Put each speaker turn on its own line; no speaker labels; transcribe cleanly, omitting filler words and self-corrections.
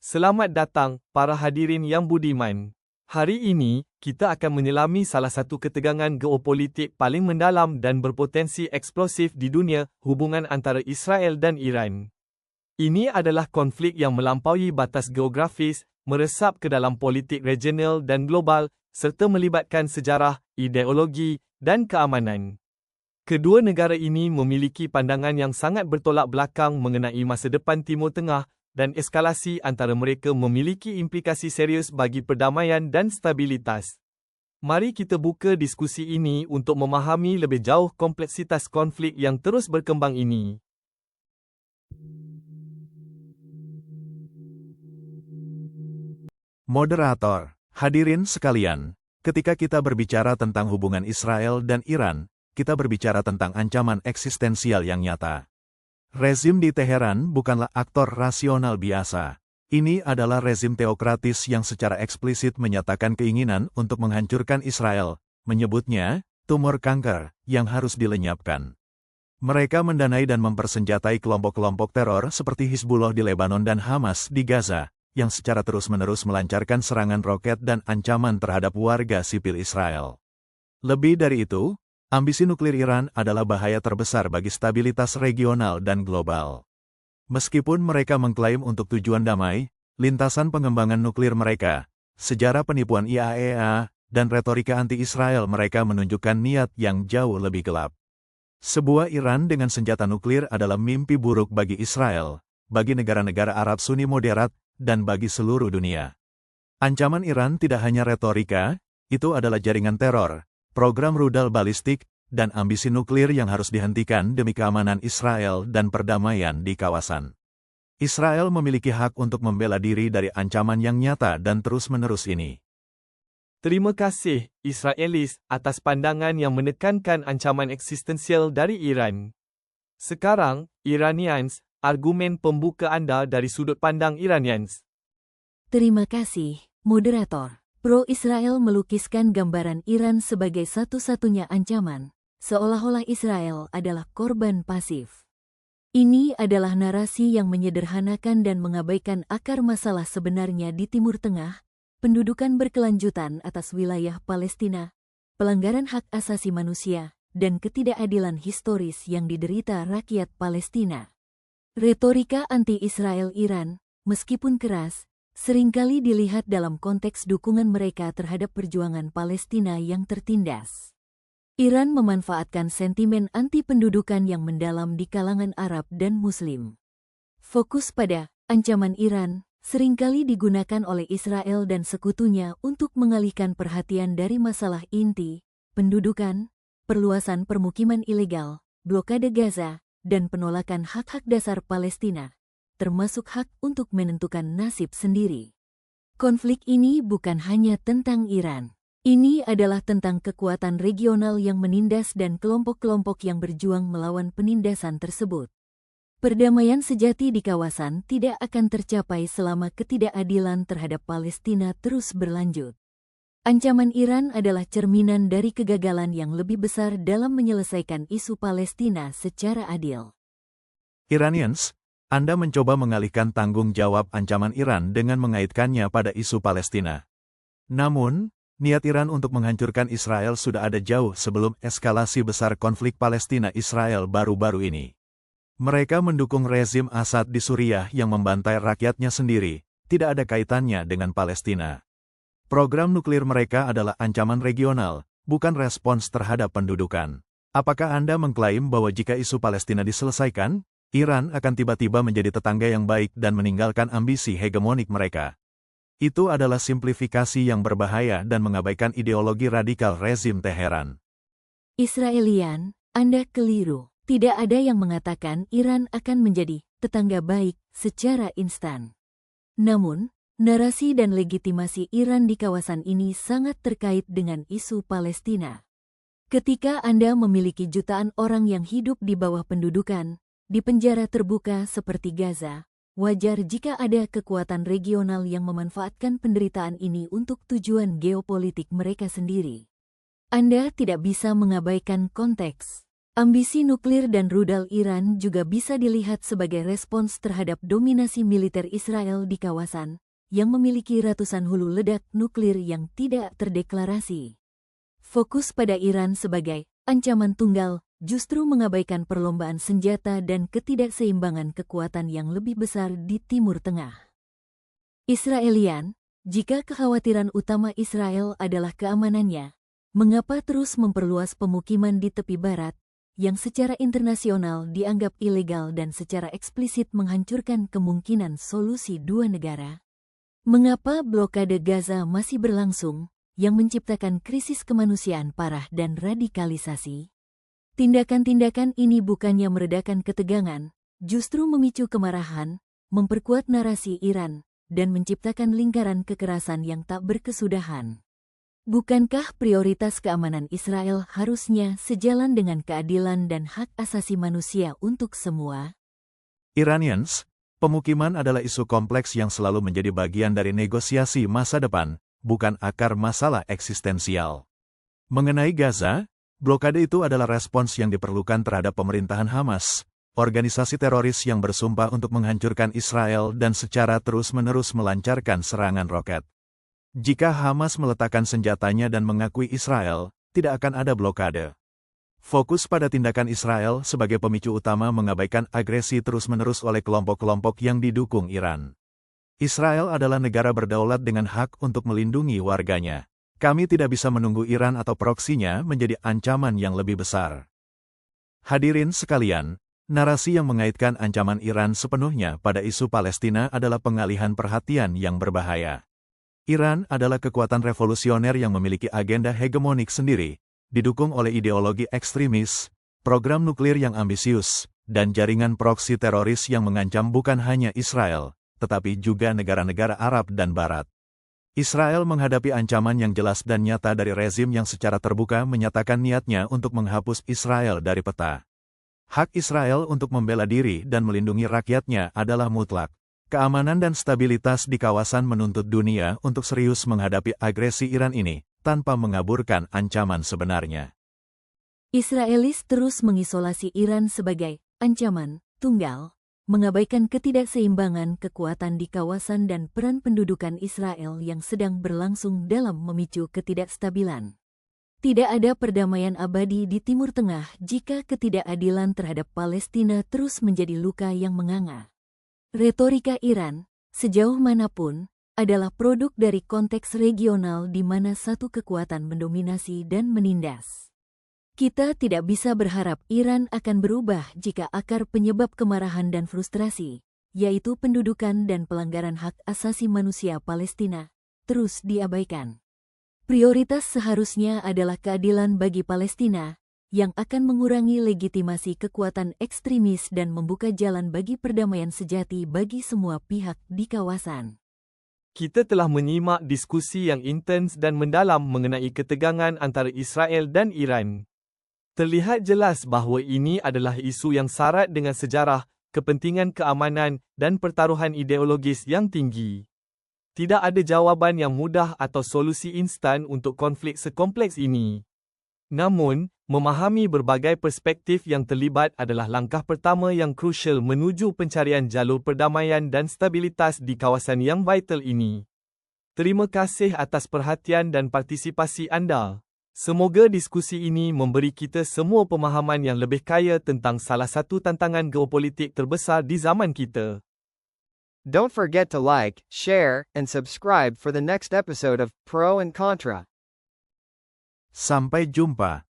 Selamat datang, para hadirin yang budiman. Hari ini, kita akan menyelami salah satu ketegangan geopolitik paling mendalam dan berpotensi eksplosif di dunia, hubungan antara Israel dan Iran. Ini adalah konflik yang melampaui batas geografis, meresap ke dalam politik regional dan global, serta melibatkan sejarah, ideologi, dan keamanan. Kedua negara ini memiliki pandangan yang sangat bertolak belakang mengenai masa depan Timur Tengah, dan eskalasi antara mereka memiliki implikasi serius bagi perdamaian dan stabilitas. Mari kita buka diskusi ini untuk memahami lebih jauh kompleksitas konflik yang terus berkembang ini.
Moderator, hadirin sekalian, ketika kita berbicara tentang hubungan Israel dan Iran, kita berbicara tentang ancaman eksistensial yang nyata. Rezim di Teheran bukanlah aktor rasional biasa. Ini adalah rezim teokratis yang secara eksplisit menyatakan keinginan untuk menghancurkan Israel, menyebutnya tumor kanker yang harus dilenyapkan. Mereka mendanai dan mempersenjatai kelompok-kelompok teror seperti Hizbullah di Lebanon dan Hamas di Gaza, yang secara terus-menerus melancarkan serangan roket dan ancaman terhadap warga sipil Israel. Lebih dari itu, ambisi nuklir Iran adalah bahaya terbesar bagi stabilitas regional dan global. Meskipun mereka mengklaim untuk tujuan damai, lintasan pengembangan nuklir mereka, sejarah penipuan IAEA, dan retorika anti-Israel mereka menunjukkan niat yang jauh lebih gelap. Sebuah Iran dengan senjata nuklir adalah mimpi buruk bagi Israel, bagi negara-negara Arab Sunni moderat, dan bagi seluruh dunia. Ancaman Iran tidak hanya retorika, itu adalah jaringan teror, program rudal balistik, dan ambisi nuklir yang harus dihentikan demi keamanan Israel dan perdamaian di kawasan. Israel memiliki hak untuk membela diri dari ancaman yang nyata dan terus-menerus ini.
Terima kasih, Israelis, atas pandangan yang menekankan ancaman eksistensial dari Iran. Sekarang, Iranians, argumen pembuka Anda dari sudut pandang Iranians.
Terima kasih, moderator. Pro-Israel melukiskan gambaran Iran sebagai satu-satunya ancaman, seolah-olah Israel adalah korban pasif. Ini adalah narasi yang menyederhanakan dan mengabaikan akar masalah sebenarnya di Timur Tengah, pendudukan berkelanjutan atas wilayah Palestina, pelanggaran hak asasi manusia, dan ketidakadilan historis yang diderita rakyat Palestina. Retorika anti-Israel Iran, meskipun keras, seringkali dilihat dalam konteks dukungan mereka terhadap perjuangan Palestina yang tertindas. Iran memanfaatkan sentimen anti-pendudukan yang mendalam di kalangan Arab dan Muslim. Fokus pada ancaman Iran seringkali digunakan oleh Israel dan sekutunya untuk mengalihkan perhatian dari masalah inti, pendudukan, perluasan permukiman ilegal, blokade Gaza, dan penolakan hak-hak dasar Palestina, termasuk hak untuk menentukan nasib sendiri. Konflik ini bukan hanya tentang Iran. Ini adalah tentang kekuatan regional yang menindas dan kelompok-kelompok yang berjuang melawan penindasan tersebut. Perdamaian sejati di kawasan tidak akan tercapai selama ketidakadilan terhadap Palestina terus berlanjut. Ancaman Iran adalah cerminan dari kegagalan yang lebih besar dalam menyelesaikan isu Palestina secara adil.
Iranians, Anda mencoba mengalihkan tanggung jawab ancaman Iran dengan mengaitkannya pada isu Palestina. Namun, niat Iran untuk menghancurkan Israel sudah ada jauh sebelum eskalasi besar konflik Palestina-Israel baru-baru ini. Mereka mendukung rezim Assad di Suriah yang membantai rakyatnya sendiri, tidak ada kaitannya dengan Palestina. Program nuklir mereka adalah ancaman regional, bukan respons terhadap pendudukan. Apakah Anda mengklaim bahwa jika isu Palestina diselesaikan, Iran akan tiba-tiba menjadi tetangga yang baik dan meninggalkan ambisi hegemonik mereka? Itu adalah simplifikasi yang berbahaya dan mengabaikan ideologi radikal rezim Teheran.
Israelian, Anda keliru. Tidak ada yang mengatakan Iran akan menjadi tetangga baik secara instan. Namun, narasi dan legitimasi Iran di kawasan ini sangat terkait dengan isu Palestina. Ketika Anda memiliki jutaan orang yang hidup di bawah pendudukan, di penjara terbuka seperti Gaza, wajar jika ada kekuatan regional yang memanfaatkan penderitaan ini untuk tujuan geopolitik mereka sendiri. Anda tidak bisa mengabaikan konteks. Ambisi nuklir dan rudal Iran juga bisa dilihat sebagai respons terhadap dominasi militer Israel di kawasan, yang memiliki ratusan hulu ledak nuklir yang tidak terdeklarasi. Fokus pada Iran sebagai ancaman tunggal justru mengabaikan perlombaan senjata dan ketidakseimbangan kekuatan yang lebih besar di Timur Tengah. Israelian, jika kekhawatiran utama Israel adalah keamanannya, mengapa terus memperluas pemukiman di tepi barat, yang secara internasional dianggap ilegal dan secara eksplisit menghancurkan kemungkinan solusi dua negara? Mengapa blokade Gaza masih berlangsung, yang menciptakan krisis kemanusiaan parah dan radikalisasi? Tindakan-tindakan ini bukannya meredakan ketegangan, justru memicu kemarahan, memperkuat narasi Iran, dan menciptakan lingkaran kekerasan yang tak berkesudahan. Bukankah prioritas keamanan Israel harusnya sejalan dengan keadilan dan hak asasi manusia untuk semua?
Iranians, pemukiman adalah isu kompleks yang selalu menjadi bagian dari negosiasi masa depan, bukan akar masalah eksistensial. Mengenai Gaza, blokade itu adalah respons yang diperlukan terhadap pemerintahan Hamas, organisasi teroris yang bersumpah untuk menghancurkan Israel dan secara terus-menerus melancarkan serangan roket. Jika Hamas meletakkan senjatanya dan mengakui Israel, tidak akan ada blokade. Fokus pada tindakan Israel sebagai pemicu utama mengabaikan agresi terus-menerus oleh kelompok-kelompok yang didukung Iran. Israel adalah negara berdaulat dengan hak untuk melindungi warganya. Kami tidak bisa menunggu Iran atau proksinya menjadi ancaman yang lebih besar. Hadirin sekalian, narasi yang mengaitkan ancaman Iran sepenuhnya pada isu Palestina adalah pengalihan perhatian yang berbahaya. Iran adalah kekuatan revolusioner yang memiliki agenda hegemonik sendiri, didukung oleh ideologi ekstremis, program nuklir yang ambisius, dan jaringan proksi teroris yang mengancam bukan hanya Israel, tetapi juga negara-negara Arab dan Barat. Israel menghadapi ancaman yang jelas dan nyata dari rezim yang secara terbuka menyatakan niatnya untuk menghapus Israel dari peta. Hak Israel untuk membela diri dan melindungi rakyatnya adalah mutlak. Keamanan dan stabilitas di kawasan menuntut dunia untuk serius menghadapi agresi Iran ini, tanpa mengaburkan ancaman sebenarnya.
Israelis terus mengisolasi Iran sebagai ancaman tunggal, mengabaikan ketidakseimbangan kekuatan di kawasan dan peran pendudukan Israel yang sedang berlangsung dalam memicu ketidakstabilan. Tidak ada perdamaian abadi di Timur Tengah jika ketidakadilan terhadap Palestina terus menjadi luka yang menganga. Retorika Iran, sejauh manapun, adalah produk dari konteks regional di mana satu kekuatan mendominasi dan menindas. Kita tidak bisa berharap Iran akan berubah jika akar penyebab kemarahan dan frustrasi, yaitu pendudukan dan pelanggaran hak asasi manusia Palestina, terus diabaikan. Prioritas seharusnya adalah keadilan bagi Palestina, yang akan mengurangi legitimasi kekuatan ekstremis dan membuka jalan bagi perdamaian sejati bagi semua pihak di kawasan.
Kita telah menyimak diskusi yang intens dan mendalam mengenai ketegangan antara Israel dan Iran. Terlihat jelas bahawa ini adalah isu yang syarat dengan sejarah, kepentingan keamanan dan pertaruhan ideologis yang tinggi. Tidak ada jawapan yang mudah atau solusi instan untuk konflik sekompleks ini. Namun, memahami berbagai perspektif yang terlibat adalah langkah pertama yang krusial menuju pencarian jalur perdamaian dan stabilitas di kawasan yang vital ini. Terima kasih atas perhatian dan partisipasi anda. Semoga diskusi ini memberi kita semua pemahaman yang lebih kaya tentang salah satu tantangan geopolitik terbesar di zaman kita.
Don't forget to like, share, and subscribe for the next episode of Pro and Contra.
Sampai jumpa.